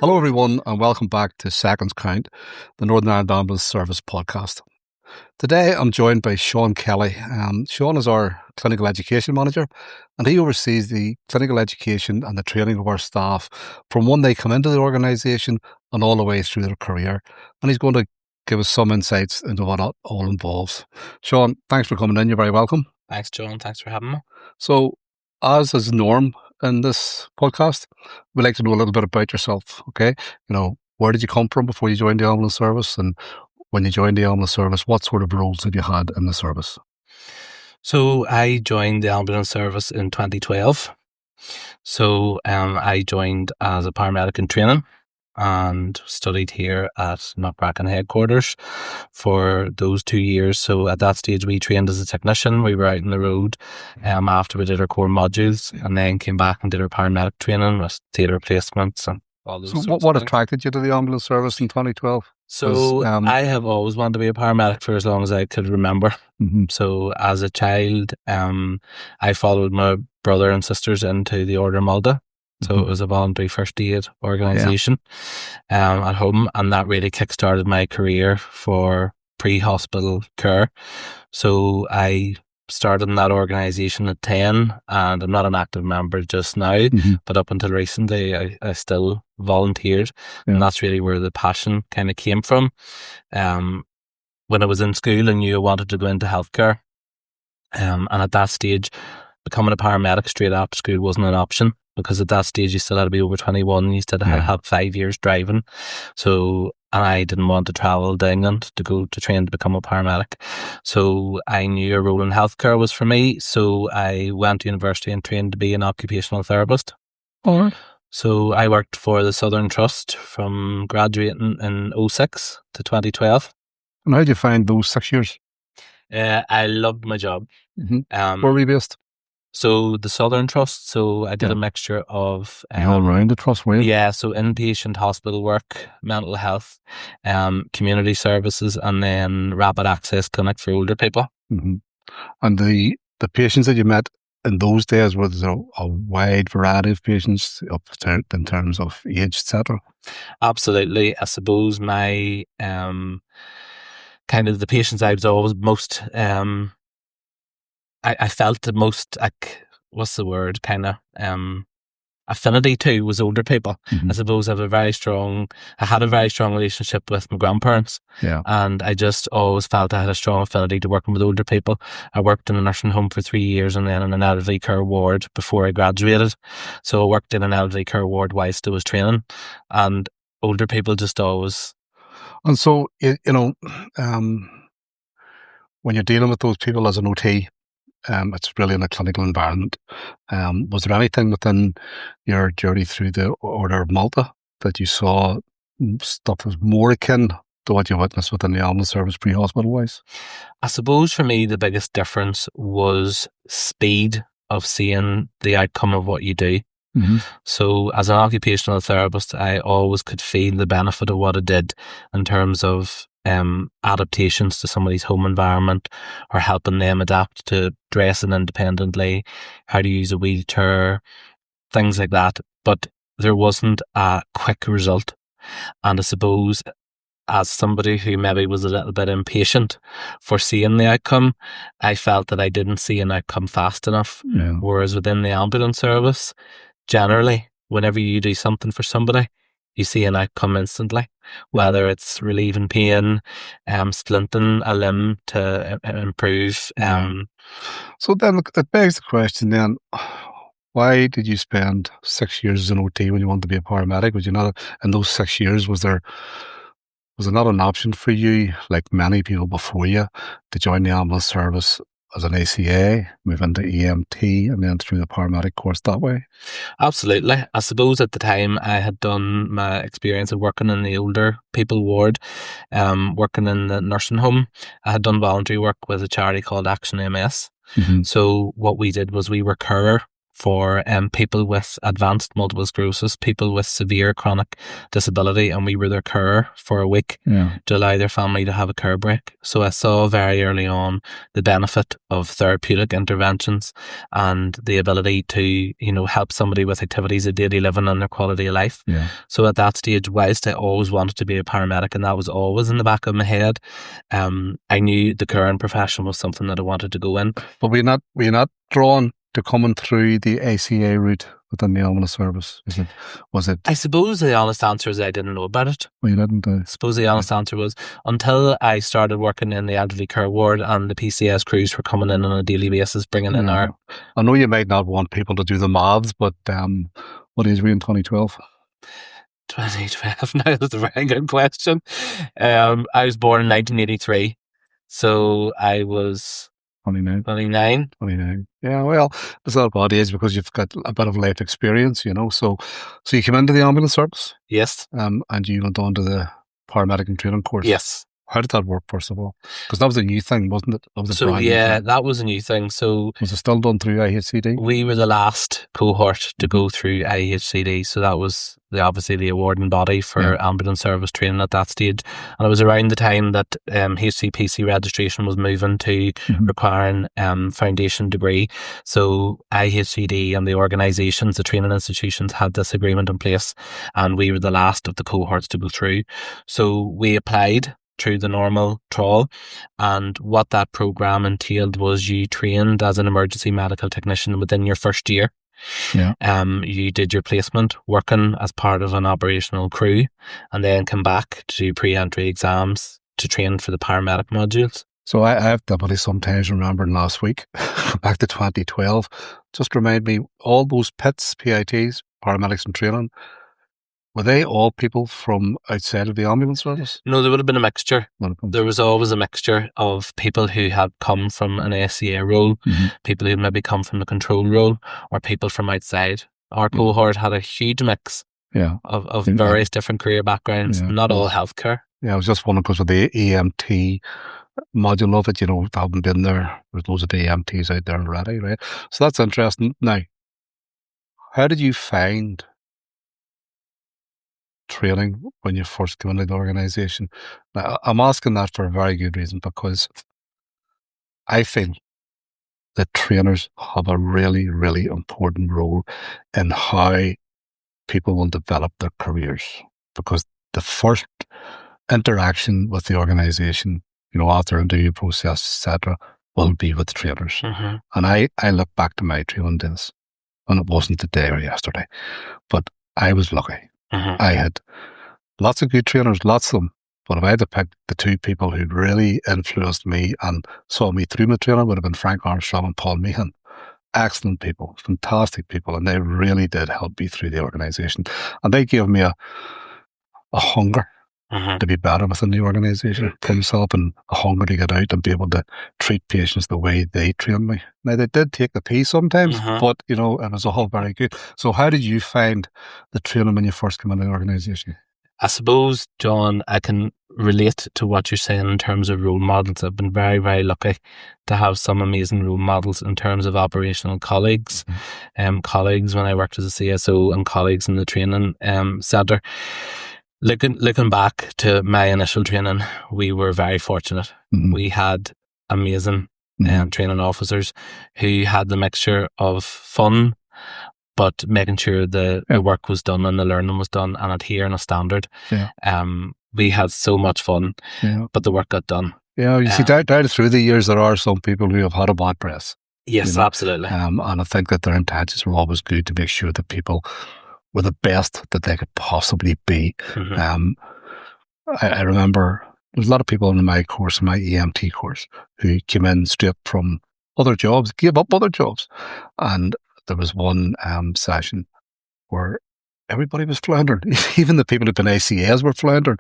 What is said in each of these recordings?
Hello, everyone, and welcome back to Seconds Count, the Northern Ireland Ambulance Service podcast. Today, I'm joined by Sean Kelly. Sean is our Clinical Education Manager, and he oversees the clinical education and the training of our staff from when they come into the organisation and all the way through their career. And he's going to give us some insights into what it all involves. Sean, thanks for coming in. You're very welcome. Thanks, John. Thanks for having me. So, as is norm in this podcast, we'd like to know a little bit about yourself, okay? Where did you come from before you joined the ambulance service? And when you joined the ambulance service, what sort of roles have you had in the service? So I joined the ambulance service in 2012. So I joined as a paramedic in training and studied here at Knockbracken headquarters for those 2 years. So at that stage, we trained as a technician. We were out on the road after we did our core modules, and then came back and did our paramedic training with theatre placements and all those. So what attracted you to the ambulance service in 2012? So I have always wanted to be a paramedic for as long as I could remember. Mm-hmm. So as a child, I followed my brother and sisters into the Order of Malta. So it was a voluntary first aid organisation at home, and that really kick-started my career for pre-hospital care. So I started in that organisation at 10, and I'm not an active member just now, but up until recently I still volunteered, and that's really where the passion kind of came from. When I was in school, I knew I wanted to go into healthcare, and at that stage becoming a paramedic straight after school wasn't an option, because at that stage you still had to be over 21, you still had to have 5 years driving. So, and I didn't want to travel to England to go to train to become a paramedic. So I knew a role in healthcare was for me. So I went to university and trained to be an occupational therapist. All right. So I worked for the Southern Trust from graduating in 2006 to 2012. And how did you find those 6 years? I loved my job. Where were you based? So the Southern Trust, so I did a mixture of... all around the trust, were you? Yeah, so inpatient hospital work, mental health, community services, and then rapid access clinic for older people. Mm-hmm. And the patients that you met in those days, was there a wide variety of patients in terms of age, etc.? Absolutely. I suppose my kind of the patients I was always most... I felt the most, like, what's the word, kind of affinity to was older people. I suppose I had a very strong relationship with my grandparents. Yeah. And I just always felt I had a strong affinity to working with older people. I worked in a nursing home for 3 years and then in an elderly care ward before I graduated. So I worked in an elderly care ward whilst I was training, and older people just always... And so, when you're dealing with those people as an OT, it's really in a clinical environment. Was there anything within your journey through the Order of Malta that you saw stuff was more akin to what you witnessed within the ambulance service pre-hospital wise? I suppose for me the biggest difference was speed of seeing the outcome of what you do. So as an occupational therapist, I always could feel the benefit of what I did in terms of adaptations to somebody's home environment, or helping them adapt to dressing independently, how to use a wheelchair, things like that. But there wasn't a quick result. And I suppose as somebody who maybe was a little bit impatient for seeing the outcome, I felt that I didn't see an outcome fast enough. Whereas within the ambulance service, generally, whenever you do something for somebody, you see an outcome instantly, whether it's relieving pain, splinting a limb to improve. So then it begs the question then, why did you spend 6 years as an OT when you wanted to be a paramedic? Was you not, in those 6 years, was there not an option for you, like many people before you, to join the ambulance service as an ACA, move into EMT, and then through the paramedic course that way? Absolutely. I suppose at the time I had done my experience of working in the older people ward, working in the nursing home. I had done voluntary work with a charity called Action MS. So what we did was we were carer for people with advanced multiple sclerosis, people with severe chronic disability, and we were their carer for a week to allow their family to have a care break. So I saw very early on the benefit of therapeutic interventions and the ability to, you know, help somebody with activities of daily living and their quality of life. So at that stage, whilst I always wanted to be a paramedic, and that was always in the back of my head, I knew the caring profession was something that I wanted to go in. But were you not drawn to coming through the ACA route within the ambulance service? Was it? I suppose the honest answer is I didn't know about it. Well, you didn't. I suppose the honest answer was until I started working in the elderly care ward and the PCS crews were coming in on a daily basis, bringing in our... I know you might not want people to do the maths, but what age were you in 2012? 2012, now that's a very good question. I was born in 1983, so I was 29. Yeah, well, it's not a bad age because you've got a bit of life experience, you know. So you came into the ambulance service? Yes. And you went on to the paramedic and training course? Yes. How did that work, first of all? Because that was a new thing, wasn't it? That was a brand new thing. That was a new thing. So was it still done through IHCD? We were the last cohort to go through IHCD. So that was obviously the awarding body for ambulance service training at that stage. And it was around the time that HCPC registration was moving to requiring foundation degree. So IHCD and the organisations, the training institutions, had this agreement in place, and we were the last of the cohorts to go through. So we applied through the normal trawl, and what that program entailed was you trained as an emergency medical technician within your first year. You did your placement working as part of an operational crew, and then come back to do pre-entry exams to train for the paramedic modules. So I have difficulty sometimes remembering last week, back to 2012. Just remind me, all those PITs, PITs, paramedics and training, were they all people from outside of the ambulance service? No, there would have been a mixture. There was always a mixture of people who had come from an SCA role, people who maybe come from the control role, or people from outside. Our cohort had a huge mix of various different career backgrounds, not all healthcare. Yeah, I was just wondering because of the EMT module of it, you know, having been there, there's loads of EMTs out there already, right? So that's interesting. Now, how did you find training when you first came into the organisation? Now, I'm asking that for a very good reason, because I feel that trainers have a really, really important role in how people will develop their careers, because the first interaction with the organisation, you know, after interview process, etc., will be with the trainers. And I look back to my training days, and it wasn't today or yesterday, but I was lucky. I had lots of good trainers, lots of them. But if I had to pick the two people who really influenced me and saw me through my training, would have been Frank Armstrong and Paul Meehan. Excellent people, fantastic people, and they really did help me through the organisation. And they gave me a hunger to be better within the organisation for myself, and a hunger to get out and be able to treat patients the way they trained me. Now, they did take the pee sometimes, but, you know, it was all very good. So how did you find the training when you first came into the organisation? I suppose, John, I can relate to what you're saying in terms of role models. I've been very, very lucky to have some amazing role models in terms of operational colleagues, colleagues when I worked as a CSO, and colleagues in the training centre. Looking back to my initial training, we were very fortunate. We had amazing training officers who had the mixture of fun, but making sure the work was done and the learning was done and adhering a standard. We had so much fun, but the work got done. Yeah, you see, down through the years, there are some people who have had a bad press. Yes, you know? Absolutely. And I think that their intentions were always good to make sure that people were the best that they could possibly be. I remember there's a lot of people in my course, my EMT course, who came in straight from other jobs, gave up other jobs. And there was one session where everybody was floundering. Even the people who'd been ACAs were floundering.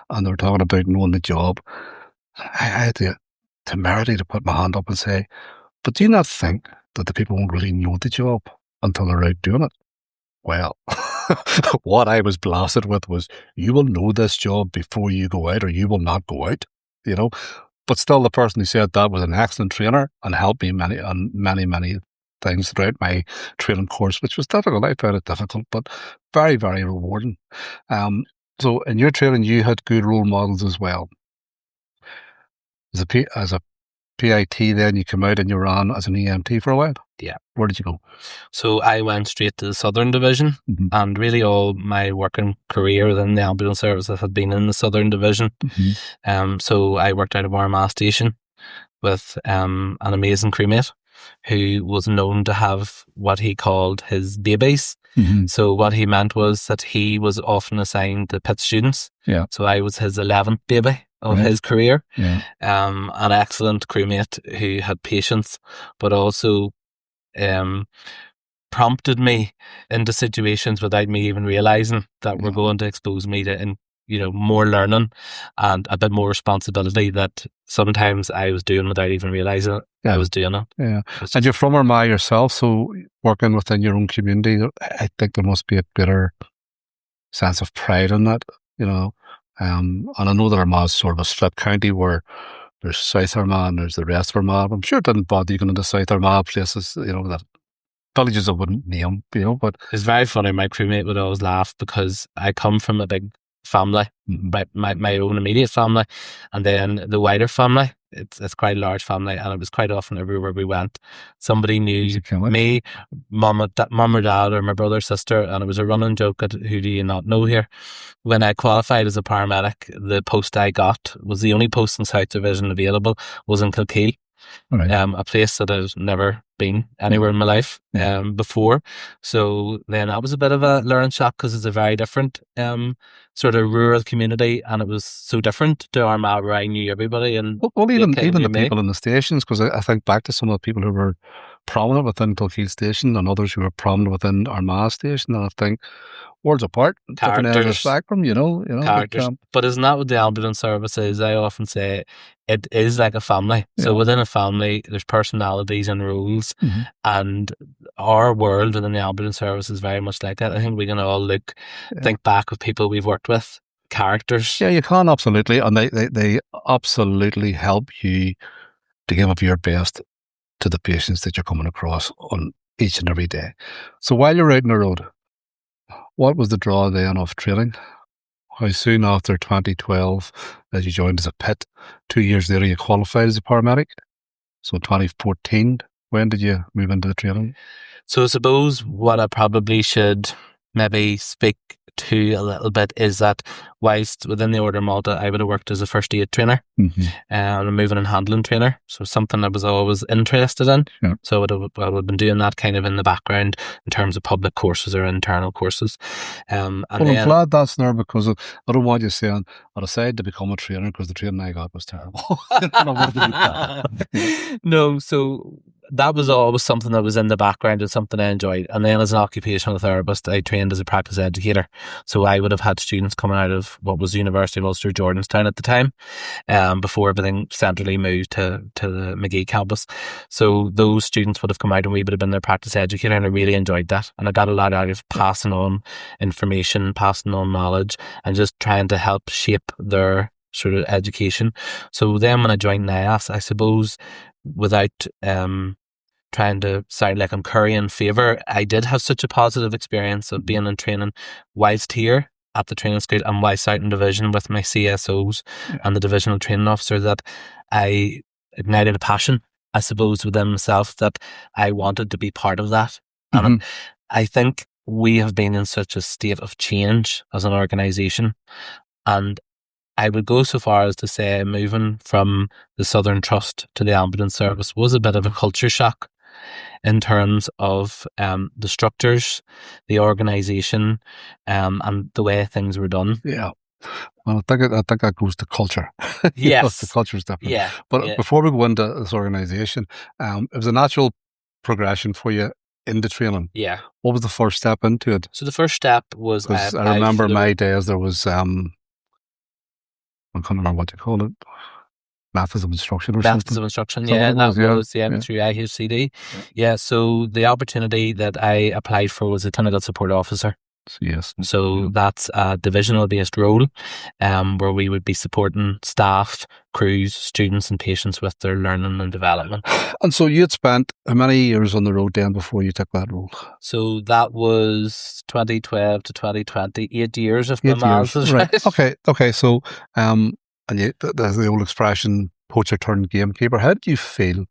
And they were talking about knowing the job. I had the temerity to put my hand up and say, but do you not think that the people won't really know the job until they're out doing it? Well, what I was blasted with was, you will know this job before you go out, or you will not go out, you know. But still, the person who said that was an excellent trainer and helped me many things throughout my training course, which was difficult. I found it difficult, but very, very rewarding. So in your training, you had good role models as well. As a PIT, then you come out and you ran as an EMT for a while. Yeah. Where did you go? So I went straight to the Southern Division, and really all my working career within the ambulance services had been in the Southern Division. So I worked out of Armagh Station with an amazing crewmate who was known to have what he called his babies. So what he meant was that he was often assigned to pit students. Yeah. So I was his 11th baby of his career. Yeah. An excellent crewmate who had patience, but also prompted me into situations without me even realising that were going to expose me to more learning and a bit more responsibility that sometimes I was doing without even realising I was doing it. Yeah. And you're from Armagh yourself, so working within your own community, I think there must be a greater sense of pride in that, and I know that Armagh is sort of a split county where there's South Armagh and there's the rest of Armagh. I'm sure it didn't bother you going into South Armagh places, that villages I wouldn't name, but it's very funny. My crewmate would always laugh because I come from a big family, my own immediate family, and then the wider family. It's quite a large family, and it was quite often everywhere we went, somebody knew me, mum or dad, or my brother or sister, and it was a running joke at Who Do You Not Know Here. When I qualified as a paramedic, the post I got was the only post in South Division available, was in Kilkeel. Right. A place that I've never been anywhere in my life before. So then that was a bit of a learning shock because it's a very different sort of rural community, and it was so different to Armagh where I knew everybody. And even the people in the stations, because I think back to some of the people who were prominent within Kilkeel Station and others who were prominent within Armagh Station, and I think worlds apart, different ends of the spectrum, characters. But isn't that what the ambulance service is? I often say it is like a family. Yeah. So within a family, there's personalities and roles, and our world within the ambulance service is very much like that. I think we can all think back of people we've worked with, characters. Yeah, you can, absolutely, and they absolutely help you to give up your best to the patients that you're coming across on each and every day. So while you're out on the road, what was the draw then of training? How soon after 2012 that you joined as a PIT? 2 years later you qualified as a paramedic. So 2014, when did you move into the training? So I suppose what I probably should maybe speak to a little bit is that whilst within the Order of Malta I would have worked as a first aid trainer and a moving and handling trainer, so something I was always interested in. So I would have been doing that kind of in the background in terms of public courses or internal courses. I'm glad that's there, because I don't want you saying I decided to become a trainer because the training I got was terrible. No, so that was always something that was in the background and something I enjoyed. And then as an occupational therapist, I trained as a practice educator. So I would have had students coming out of what was the University of Ulster, Jordanstown at the time, before everything centrally moved to the McGee campus. So those students would have come out and we would have been their practice educator, and I really enjoyed that. And I got a lot out of passing on information, passing on knowledge, and just trying to help shape their sort of education. So then when I joined NIAS, I suppose without trying to sound like I'm currying favour, I did have such a positive experience of being in training whilst here at the training school and whilst out in division with my CSOs and the divisional training officer that I ignited a passion, I suppose, within myself that I wanted to be part of that. And I think we have been in such a state of change as an organisation, and I would go so far as to say moving from the Southern Trust to the ambulance service was a bit of a culture shock in terms of the structures, the organisation, and the way things were done. Yeah. Well, I think that goes to culture. Yes. The culture is different. Yeah. But before we go into this organisation, it was a natural progression for you into training. Yeah. What was the first step into it? So the first step was... Because I remember my days, there was... I can't remember what you call it. Methods of instruction or something. Methods of instruction, yeah. That was through IHCD. Yeah, so the opportunity that I applied for was a clinical support officer. Yes. So that's a divisional-based role, where we would be supporting staff, crews, students, and patients with their learning and development. And so you had spent how many years on the road then before you took that role? So that was 2012 to 2020, 8 years if my 8 maths years, is right? right. Okay. So, and there's the old expression, poacher turned gamekeeper. How did you feel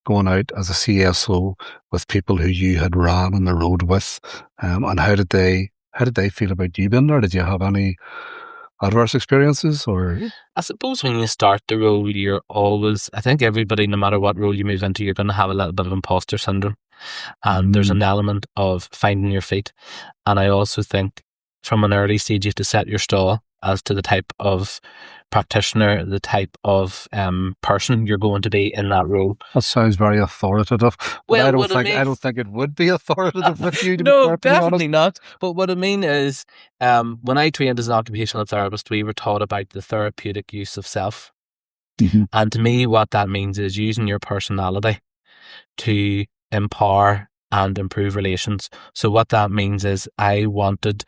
going out as a CSO with people who you had ran on the road with, and how did they feel about you being there? Did you have any adverse experiences, or? I suppose when you start the role, you're always, I think everybody, no matter what role you move into, you're going to have a little bit of imposter syndrome. And there's an element of finding your feet. And I also think from an early stage, you have to set your stall as to the type of practitioner, the type of person you're going to be in that role. That sounds very authoritative. But Well, I don't think it would be authoritative with you, to be no, perfectly honest. definitely not. But what I mean is, when I trained as an occupational therapist, we were taught about the therapeutic use of self. Mm-hmm. And to me, what that means is using your personality to empower and improve relations. So what that means is I wanted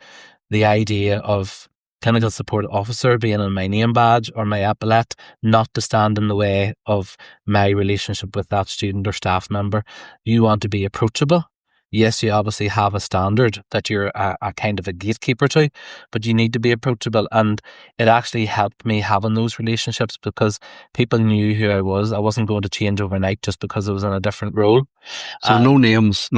the idea of clinical support officer being on my name badge or my epaulette not to stand in the way of my relationship with that student or staff member. You want to be approachable. Yes, you obviously have a standard that you're a kind of a gatekeeper to, but you need to be approachable. And it actually helped me having those relationships because people knew who I was. I wasn't going to change overnight just because I was in a different role. So no names.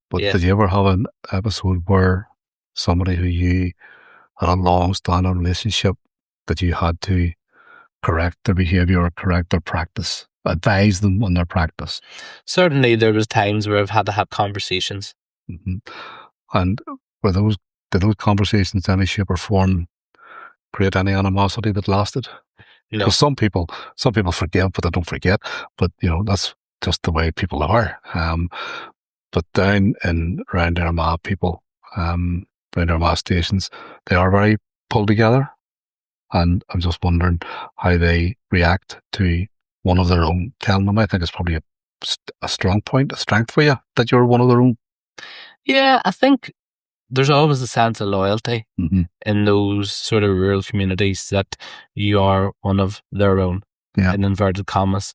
But Yeah. did you ever have an episode where somebody who you had a long-standing relationship that you had to correct their behaviour or correct their practice, advise them on their practice? Certainly there was times where I've had to have conversations. Mm-hmm. And did those conversations in any shape or form create any animosity that lasted? No. Because some people forgive, but they don't forget. But that's just the way people are. But down in around Armagh, people, around Armagh stations, they are very pulled together. And I'm just wondering how they react to one of their own telling them. I think it's probably a strong point, a strength for you that you're one of their own. Yeah, I think there's always a sense of loyalty in those sort of rural communities that you are one of their own, in inverted commas.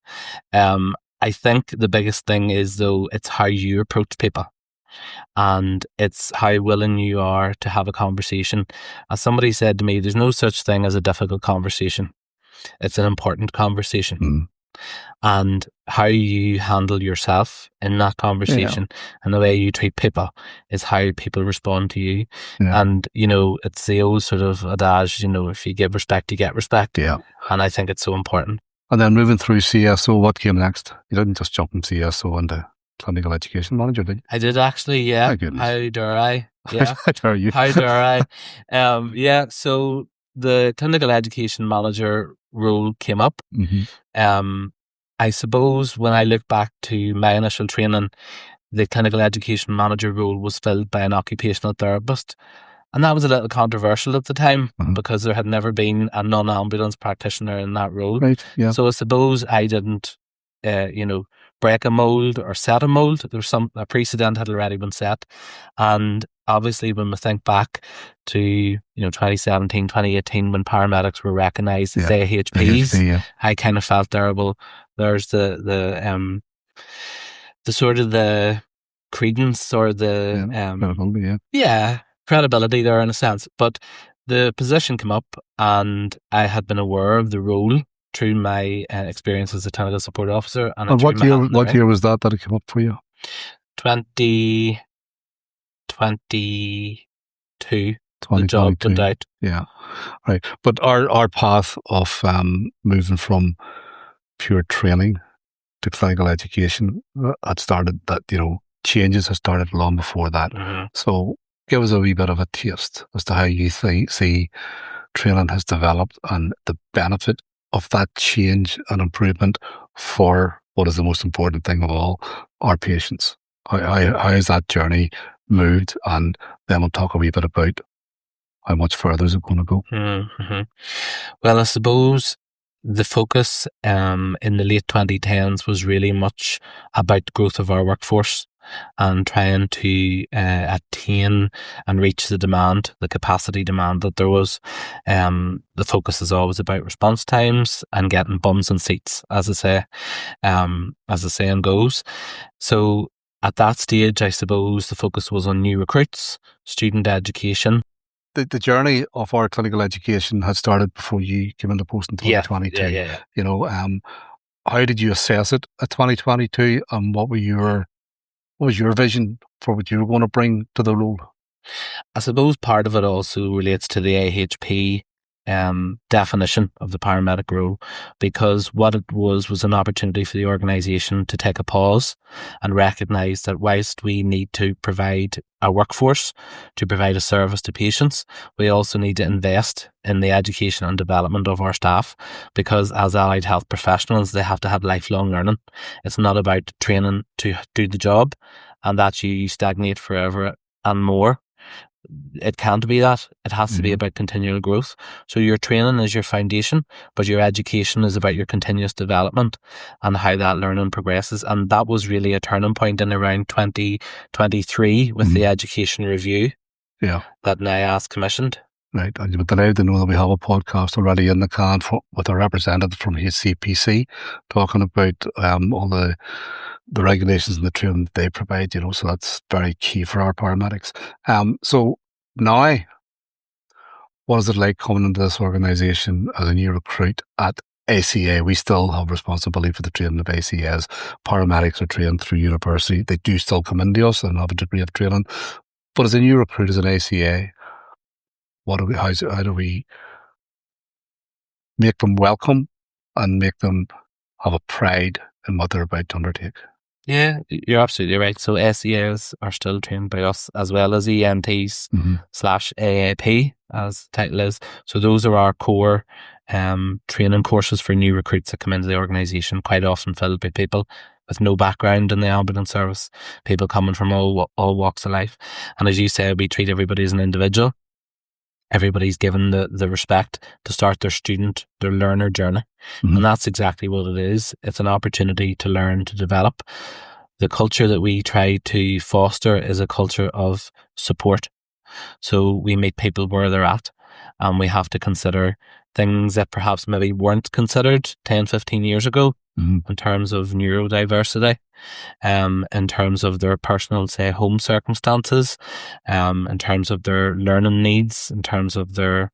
I think the biggest thing is, though, it's how you approach people. And it's how willing you are to have a conversation. As somebody said to me, there's no such thing as a difficult conversation. It's an important conversation. And how you handle yourself in that conversation and the way you treat people is how people respond to you. And, it's the old sort of adage, if you give respect, you get respect. And I think it's so important. And then moving through CSO, what came next? You didn't just jump from CSO into clinical education manager, did you? I did actually, yeah. My goodness. How dare I? Yeah. How dare you? How dare I? So the clinical education manager role came up. I suppose when I look back to my initial training, the clinical education manager role was filled by an occupational therapist. And that was a little controversial at the time because there had never been a non-ambulance practitioner in that role. Right, yeah. So I suppose I didn't, break a mould or set a mould. There was a precedent had already been set. And obviously when we think back to, 2017, 2018, when paramedics were recognised as AHPs, I kind of felt terrible. There's the sort of the credence or the credibility there in a sense. But the position came up and I had been aware of the role through my experience as a clinical support officer. And what year was that it came up for you? 2022. The job went out. Yeah, right. But our path of moving from pure training to clinical education had started that, changes had started long before that. So give us a wee bit of a taste as to how you see training has developed and the benefit of that change and improvement for what is the most important thing of all, our patients. How has that journey moved? And then we'll talk a wee bit about how much further is it going to go. Well, I suppose the focus in the late 2010s was really much about the growth of our workforce. and trying to attain and reach the capacity demand that there was. The focus is always about response times and getting bums and seats, as I say, as the saying goes. So at that stage, I suppose the focus was on new recruits, student education. The journey of our clinical education had started before you came into post in 2022. Yeah. You know, how did you assess it at 2022, and what was your vision for what you were going to bring to the role? I suppose part of it also relates to the AHP definition of the paramedic role, because what it was an opportunity for the organisation to take a pause and recognise that whilst we need to provide a workforce to provide a service to patients, we also need to invest in the education and development of our staff, because as allied health professionals, they have to have lifelong learning. It's not about training to do the job and that you stagnate forever and more. It can't be that. It has to be about continual growth. So your training is your foundation, but your education is about your continuous development and how that learning progresses. And that was really a turning point in around 2023 with the education review that NIAS commissioned. Right. I'm delighted to know that we have a podcast already in the can with a representative from HCPC talking about all the regulations and the training that they provide, you know, so that's very key for our paramedics. So now, what is it like coming into this organisation as a new recruit at ACA? We still have responsibility for the training of ACAs. Paramedics are trained through university. They do still come into us and have a degree of training. But as a new recruit as an ACA, how do we make them welcome and make them have a pride in what they're about to undertake? Yeah, you're absolutely right. So SEAs are still trained by us, as well as EMTs /AAP, as the title is. So those are our core training courses for new recruits that come into the organisation, quite often filled by people with no background in the ambulance service, people coming from all walks of life. And as you say, we treat everybody as an individual. Everybody's given the respect to start their learner journey. And that's exactly what it is. It's an opportunity to learn, to develop. The culture that we try to foster is a culture of support. So we meet people where they're at, and we have to consider things that perhaps maybe weren't considered 10, 15 years ago in terms of neurodiversity, in terms of their personal, say, home circumstances, in terms of their learning needs, in terms of their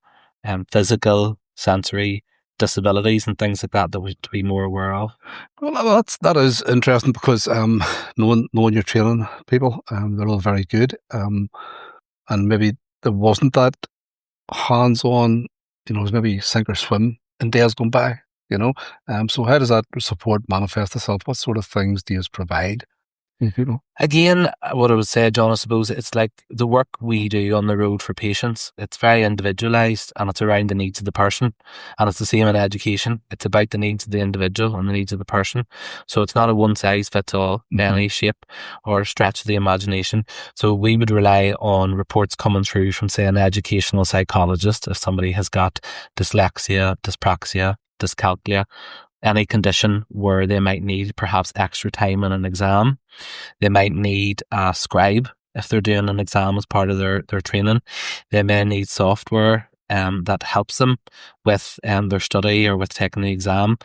physical, sensory disabilities and things like that we have to be more aware of. Well, that is interesting, because knowing you're training people, they're all very good, and maybe there wasn't that hands-on, you know, it was maybe sink or swim in days gone by, you know. So how does that support manifest itself? What sort of things do you provide? Again, what I would say, John, I suppose it's like the work we do on the road for patients. It's very individualised, and it's around the needs of the person. And it's the same in education. It's about the needs of the individual and the needs of the person. So it's not a one size fits all in any shape or stretch of the imagination. So we would rely on reports coming through from, say, an educational psychologist if somebody has got dyslexia, dyspraxia, dyscalculia, any condition where they might need perhaps extra time in an exam. They might need a scribe if they're doing an exam as part of their training. They may need software that helps them with their study or with taking the exam.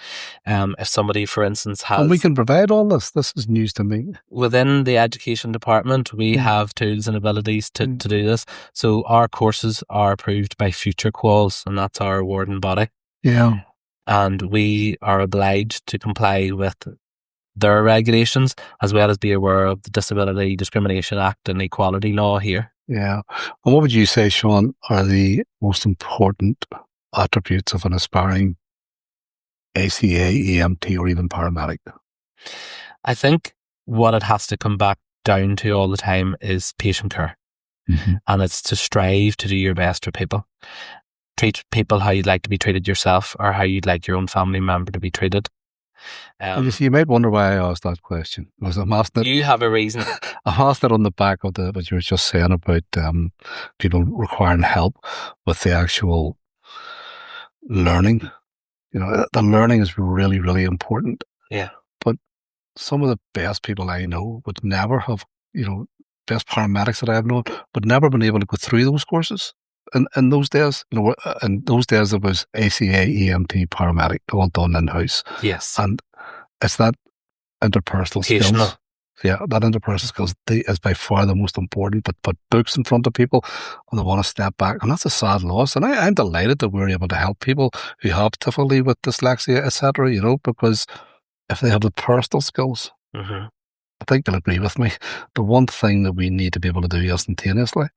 If somebody, for instance, has... And we can provide all this. This is news to me. Within the education department, we have tools and abilities to do this. So our courses are approved by Future Quals, and that's our awarding body. Yeah. And we are obliged to comply with their regulations, as well as be aware of the Disability Discrimination Act and Equality Law here. Yeah. And what would you say, Sean, are the most important attributes of an aspiring ACA, EMT, or even paramedic? I think what it has to come back down to all the time is patient care. And it's to strive to do your best for people. Treat people how you'd like to be treated yourself, or how you'd like your own family member to be treated. You see, you might wonder why I asked that question. Because I'm asking it, you have a reason. I asked it on the back of what you were just saying about people requiring help with the actual learning. You know, the learning is really, really important. Yeah. But some of the best people I know would never have best paramedics that I have known, but never been able to go through those courses. In those days, in those days it was ACA, EMT, paramedic, all done in house. Yes. And it's that interpersonal skills. Yeah, that interpersonal skills is by far the most important. But put books in front of people and they want to step back, and that's a sad loss. And I'm delighted that we're able to help people who have difficulty with dyslexia, etc. Because if they have the personal skills, I think you'll agree with me. The one thing that we need to be able to do instantaneously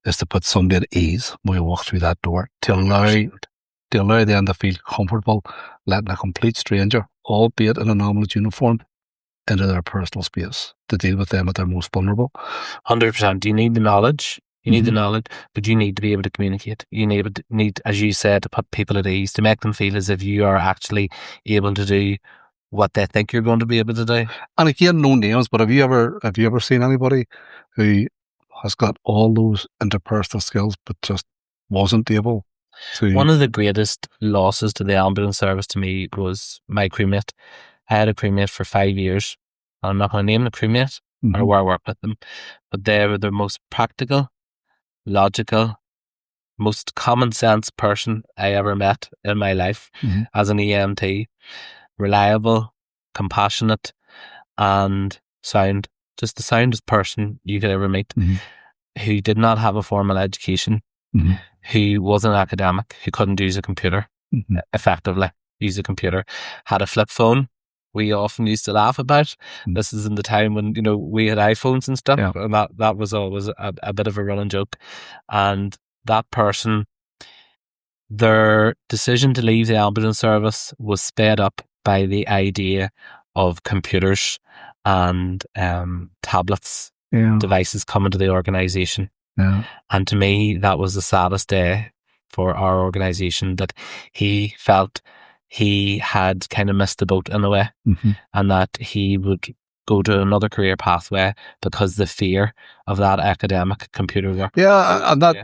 is to put somebody at ease when we walk through that door, to allow them to feel comfortable letting a complete stranger, albeit in an ambulance uniform, into their personal space to deal with them at their most vulnerable. 100%. You need the knowledge. You need the knowledge, but you need to be able to communicate. You need, as you said, to put people at ease, to make them feel as if you are actually able to do what they think you're going to be able to do. And again, no names, but have you ever seen anybody who has got all those interpersonal skills but just wasn't able to? One of the greatest losses to the ambulance service to me was my crewmate. I had a crewmate for 5 years. I'm not going to name the crewmate or where I work with them, but they were the most practical, logical, most common sense person I ever met in my life as an EMT. Reliable, compassionate, and sound. Just the soundest person you could ever meet, who did not have a formal education, who was an academic, who couldn't use a computer effectively, use a computer, had a flip phone. We often used to laugh about. This is in the time when we had iPhones and stuff, and that was always a bit of a running joke. And that person, their decision to leave the ambulance service was sped up by the idea of computers and tablets, devices coming to the organisation. And to me, that was the saddest day for our organisation, that he felt he had kind of missed the boat in a way, and that he would go to another career pathway because the fear of that academic computer work. Yeah, and that,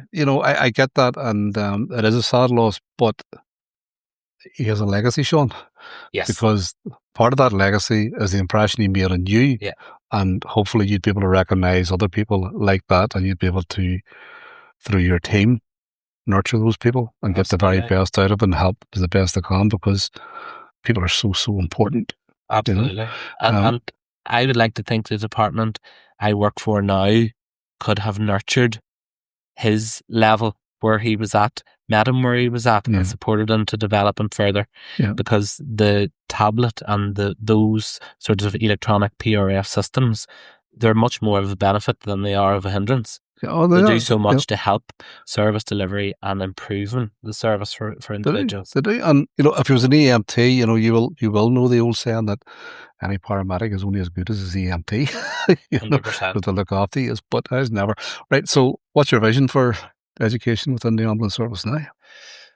I get that, and it is a sad loss, but he has a legacy, Sean. Yes. Because part of that legacy is the impression he made on you. Yeah. And hopefully you'd be able to recognise other people like that, and you'd be able to, through your team, nurture those people and get the very best out of them and help to the best they can, because people are so important. Absolutely. And I would like to think the department I work for now could have nurtured his level where he was at, met him where he was at, and supported him to develop him further. Because the tablet and those sorts of electronic PRF systems, they're much more of a benefit than they are of a hindrance. They do so much to help service delivery and improving the service for individuals. They do. And if it was an EMT, you will know the old saying that any paramedic is only as good as his EMT. 100%. To look after you, but I was never. Right, so what's your vision for education within the ambulance service now?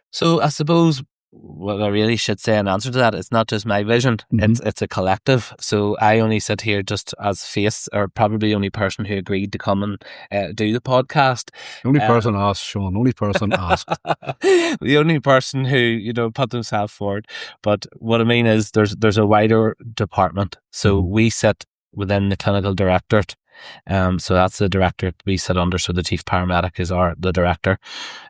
So I suppose what I really should say in answer to that, it's not just my vision, it's a collective. So I only sit here just as face, or probably the only person who agreed to come and do the podcast. The only person asked, Sean, only person asked. The only person who, put themselves forward. But what I mean is there's a wider department. So we sit within the clinical directorate. So that's the director we sit under. So the chief paramedic is the director,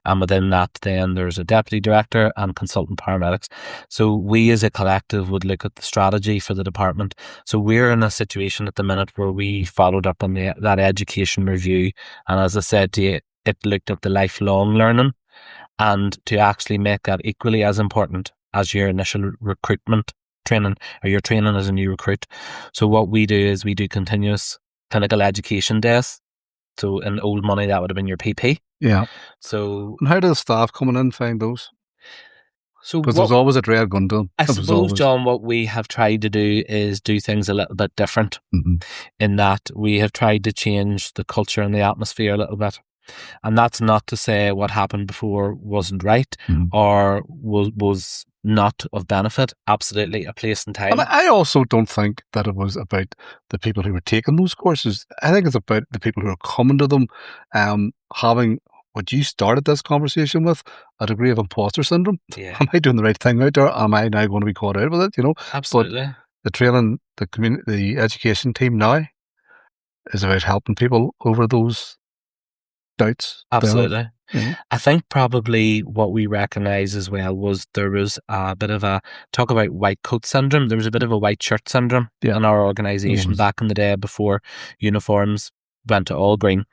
and within that then there's a deputy director and consultant paramedics. So we as a collective would look at the strategy for the department. So we're in a situation at the minute where we followed up on that education review, and as I said to you, it looked at the lifelong learning, and to actually make that equally as important as your initial recruitment training, or your training as a new recruit. So what we do is we do continuous clinical education days. So in old money, that would have been your PP. Yeah. So, and how do the staff coming in find those? So because there's always a dread going to. I suppose, John, what we have tried to do is do things a little bit different. In that we have tried to change the culture and the atmosphere a little bit. And that's not to say what happened before wasn't right or was not of benefit. Absolutely a place and time. And I also don't think that it was about the people who were taking those courses. I think it's about the people who are coming to them, having what you started this conversation with, a degree of imposter syndrome. Yeah. Am I doing the right thing out there? Am I now going to be caught out with it? Absolutely. But the training, the education team now, is about helping people over those doubts. Absolutely. You know? I think probably what we recognise as well was there was a bit of a talk about white coat syndrome. There was a bit of a white shirt syndrome in our organisation back in the day before uniforms went to all green.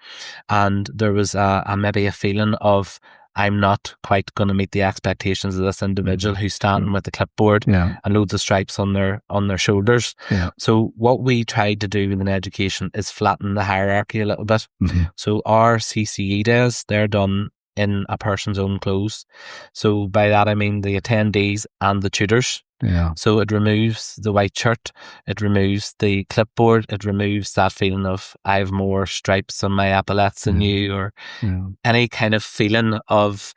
And there was maybe a feeling of, I'm not quite going to meet the expectations of this individual who's standing with the clipboard and loads of stripes on their shoulders. Yeah. So what we tried to do in education is flatten the hierarchy a little bit. So our CCE days, they're done in a person's own clothes. So by that I mean the attendees and the tutors. Yeah. So it removes the white shirt, it removes the clipboard, it removes that feeling of I have more stripes on my epaulets than you, or any kind of feeling of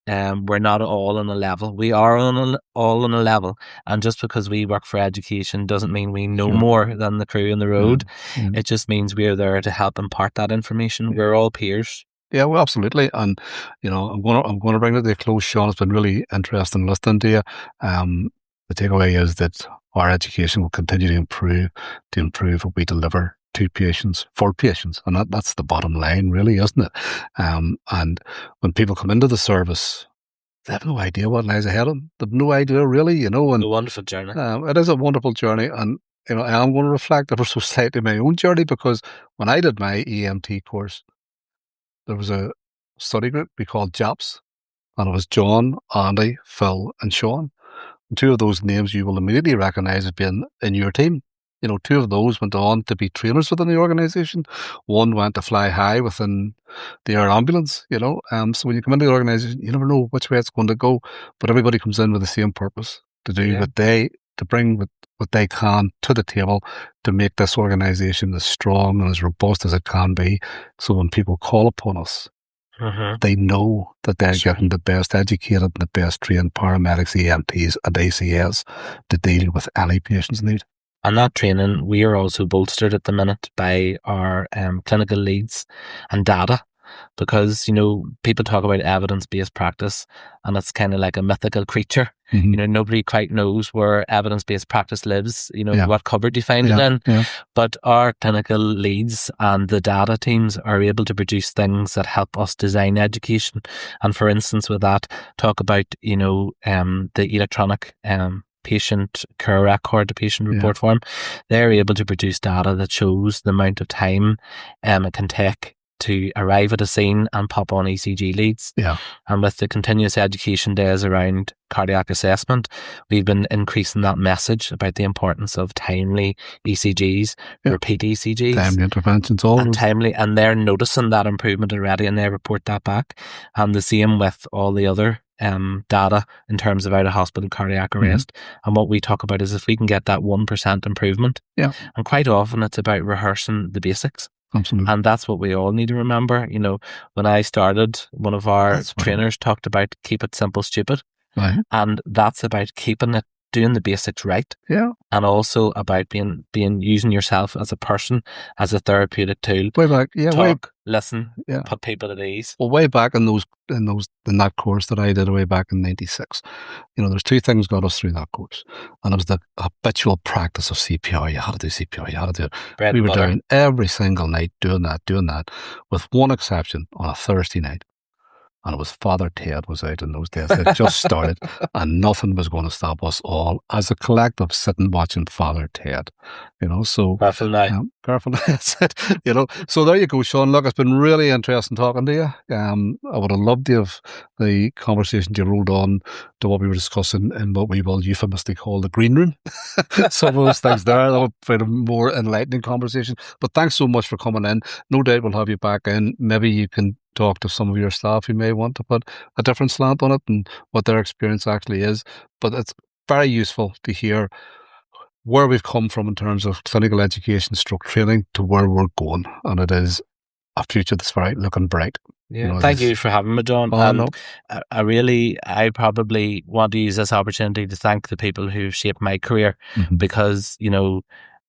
we're not all on a level. We are all on a level, and just because we work for education doesn't mean we know more than the crew on the road. It just means we're there to help impart that information. We're all peers. Yeah, well, absolutely, and I'm going to bring it to a close, Sean. It's been really interesting listening to you. The takeaway is that our education will continue to improve what we deliver to patients, for patients, and that's the bottom line, really, isn't it? And when people come into the service, they have no idea what lies ahead of them. They've no idea, really, And a wonderful journey. It is a wonderful journey, and I am going to reflect ever so slightly on my own journey, because when I did my EMT course, there was a study group we called JAPS, and it was John, Andy, Phil, and Sean. And two of those names you will immediately recognise as being in your team. Two of those went on to be trainers within the organisation. One went to fly high within the air ambulance, So when you come into the organisation, you never know which way it's going to go, but everybody comes in with the same purpose, to do to bring what they can to the table to make this organisation as strong and as robust as it can be. So when people call upon us, they know that they're getting the best educated and the best trained paramedics, EMTs and ACS to deal with any patient's need. And that training, we are also bolstered at the minute by our clinical leads and data, because, people talk about evidence-based practice and it's kind of like a mythical creature. Nobody quite knows where evidence-based practice lives, what cupboard you find it in. But our clinical leads and the data teams are able to produce things that help us design education. And for instance, with that, talk about, the electronic patient care record, the patient report form. They're able to produce data that shows the amount of time it can take to arrive at a scene and pop on ECG leads. And with the continuous education days around cardiac assessment, we've been increasing that message about the importance of timely ECGs, repeat ECGs, timely interventions, all and timely, and they're noticing that improvement already, and they report that back. And the same with all the other data in terms of out of hospital cardiac arrest. And what we talk about is if we can get that 1% improvement, and quite often it's about rehearsing the basics. Absolutely. And that's what we all need to remember. When I started, one of our trainers talked about keep it simple, stupid. And that's about keeping it, doing the basics right. And also about being using yourself as a person, as a therapeutic tool. Way back, listen, put people at ease. Well, way back in that course that I did way back in '96, there's two things got us through that course, and it was the habitual practice of CPR. You had to do CPR. You had to do it. We were doing every single night doing that, with one exception on a Thursday night. And it was Father Ted was out in those days. It just started, and nothing was going to stop us all as a collective sitting watching Father Ted. So careful now. Careful. That's it. So there you go, Sean. Look, it's been really interesting talking to you. I would have loved to have the conversation you rolled on to what we were discussing in what we will euphemistically call the green room. Some of those things there, that would be a more enlightening conversation. But thanks so much for coming in. No doubt we'll have you back in. Maybe you can talk to some of your staff who may want to put a different slant on it and what their experience actually is. But it's very useful to hear where we've come from in terms of clinical education stroke training to where we're going. And it is a future that's very looking bright. Thank you for having me, John. I probably want to use this opportunity to thank the people who've shaped my career, because,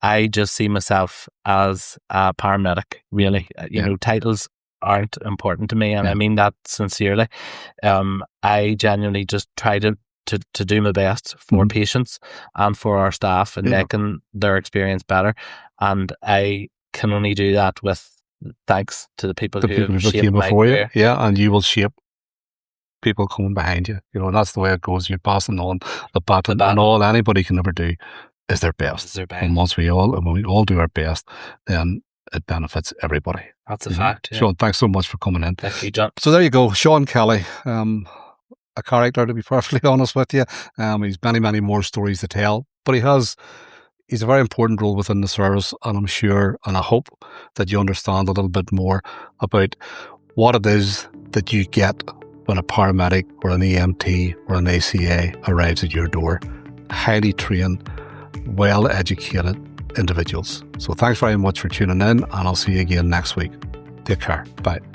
I just see myself as a paramedic, really. Titles aren't important to me, and I mean that sincerely. I genuinely just try to do my best for patients and for our staff and making their experience better. And I can only do that with thanks to the people who have shaped came my before you. career. Yeah, and you will shape people coming behind you. You know, and that's the way it goes. You're passing on the baton, and all anybody can ever do is their best. And once when we all do our best, then it benefits everybody. That's a fact. Yeah. Sean, thanks so much for coming in. Thank you, John. So there you go, Sean Kelly. A character, to be perfectly honest with you. He's many more stories to tell, but he's a very important role within the service, and I'm sure and I hope that you understand a little bit more about what it is that you get when a paramedic or an EMT or an ACA arrives at your door. Highly trained, well-educated individuals. So thanks very much for tuning in, and I'll see you again next week. Take care. Bye.